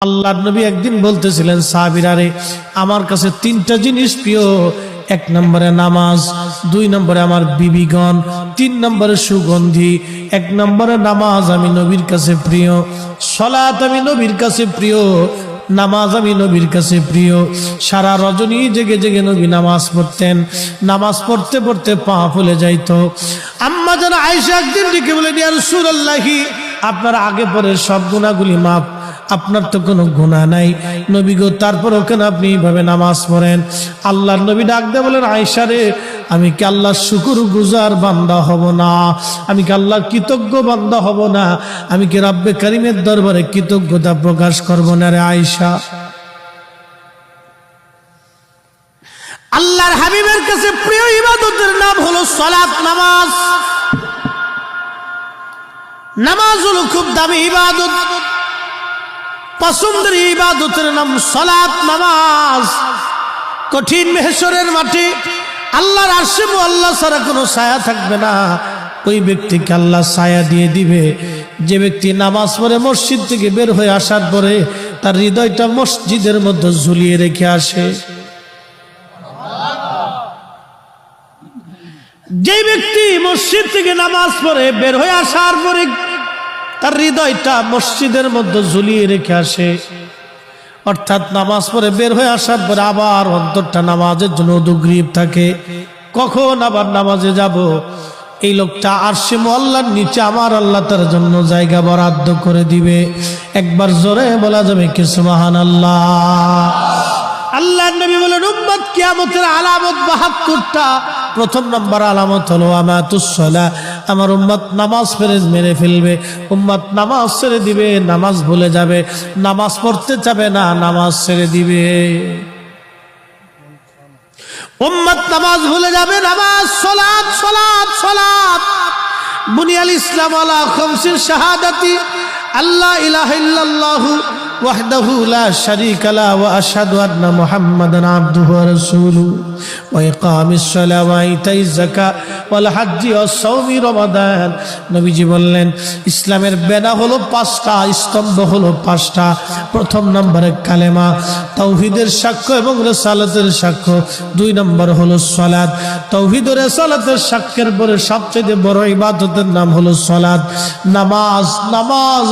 আল্লাহর নবী একদিন বলতেছিলেন সাহাবীরা রে, আমার কাছে তিনটা জিনিস প্রিয়। এক নম্বরে নামাজ, দুই নম্বরে আমার বিবিগণ, তিন নম্বরে সুগন্ধি। এক নম্বরে নামাজ আমি নবীর কাছে প্রিয়, সালাত আমি নবীর কাছে প্রিয়, নামাজ আমি নবীর কাছে প্রিয়। সারা রজনী জেগে জেগে নবী নামাজ পড়তেন। নামাজ পড়তে পড়তে পা ফুলে যাইতো। আম্মা যেন আয়েশা একদিন ডেকে বলেন, ইয়া রাসূলুল্লাহি, আপনার আগে পরে সব গুনাহগুলি মাফ, আপনার তো কোনো গুনাহ নাই নবী গো, তারপরেও কেন আপনি এইভাবে নামাজ পড়েন? আল্লাহর নবী ডাক দিয়ে বলেন, আয়েশা রে, আমি কি আল্লাহর শুকরগুজার বান্দা হব না? আমি কি আল্লাহর কৃতজ্ঞ বান্দা হব না? আমি কি রব্বে কারীমের দরবারে কৃতজ্ঞতা প্রকাশ করব না রে আয়েশা? আল্লাহর হাবিবের কাছে প্রিয় ইবাদতের নাম হলো সালাত, নামাজ। নামাজ হলো খুব দামি ইবাদত, পছন্দের ইবাদতের নাম সালাত, নামাজ। কঠিন মেহশরের মাঠে আল্লাহর আরশে মুআল্লা ছাড়া কোনো ছায়া থাকবে না। ওই ব্যক্তিকে আল্লাহ ছায়া দিয়ে দিবে যে ব্যক্তি নামাজ পড়ে মসজিদ থেকে বের হয়ে আসার পরে তার হৃদয়টা মসজিদের মধ্যে ঝুলিয়ে রেখে আসে। যে ব্যক্তি মসজিদ থেকে নামাজ পড়ে বের হয়ে আসার পরে তার হৃদয়টা মসজিদের মধ্যে ঝুলিয়ে রেখে আসে, অর্থাৎ নামাজ পড়ে বের হয়ে আসার পরে আবার অন্তরটা নামাজের জন্য উদগ্রীব থাকে, কখন আবার নামাজে যাব। এই লোকটা আরশে মুআল্লার নিচে আমার আল্লাহ তার জন্য জায়গা বরাদ্দ করে দিবে। একবার জোরে বলা যাবে কি সুবহানাল্লাহ? আল্লাহর নবী বলেন, উম্মত কিয়ামতের আলামত ৭২টা। প্রথম নম্বর আলামত হলো আমাতুস সালাহ, আমার উম্মত নামাজ মেরে ফেলবে। উম্মত নামাজ ছেড়ে দিবে, নামাজ ভুলে যাবে, নামাজ পড়তে চাবে না, নামাজ ছেড়ে দিবে। উম্মত নামাজ ভুলে যাবে, নামাজ, সালাত, সালাত, সালাত। বুনিয়াল ইসলাম আলা খামসি শাহাদাতি আল্লা ইলাহা ইল্লাল্লাহু ওয়াহদাহু লা শারীকা লা ওয়া আশহাদু আন্না মুহাম্মাদান আবদুহু ওয়া রাসূলুহু ওয়া ইকামিস সালাহ ওয়া ইতাইজ যাকাত ওয়াল হজ্জি ওয়াস সাওমি রমাদান। নবীজি বললেন, ইসলামের বেনা হলো ৫টা, স্তম্ভ হলো ৫টা। প্রথম নম্বরে কালেমা, তাওহীদের সাক্ষ্য এবং রিসালাতের সাক্ষ্য। দুই নম্বর হলো সালাত। তাওহীদ ও রিসালাতের সাক্ষ্যের পরে সবচেয়ে বড় ইবাদতের নাম হলো সালাত, নামাজ। নামাজ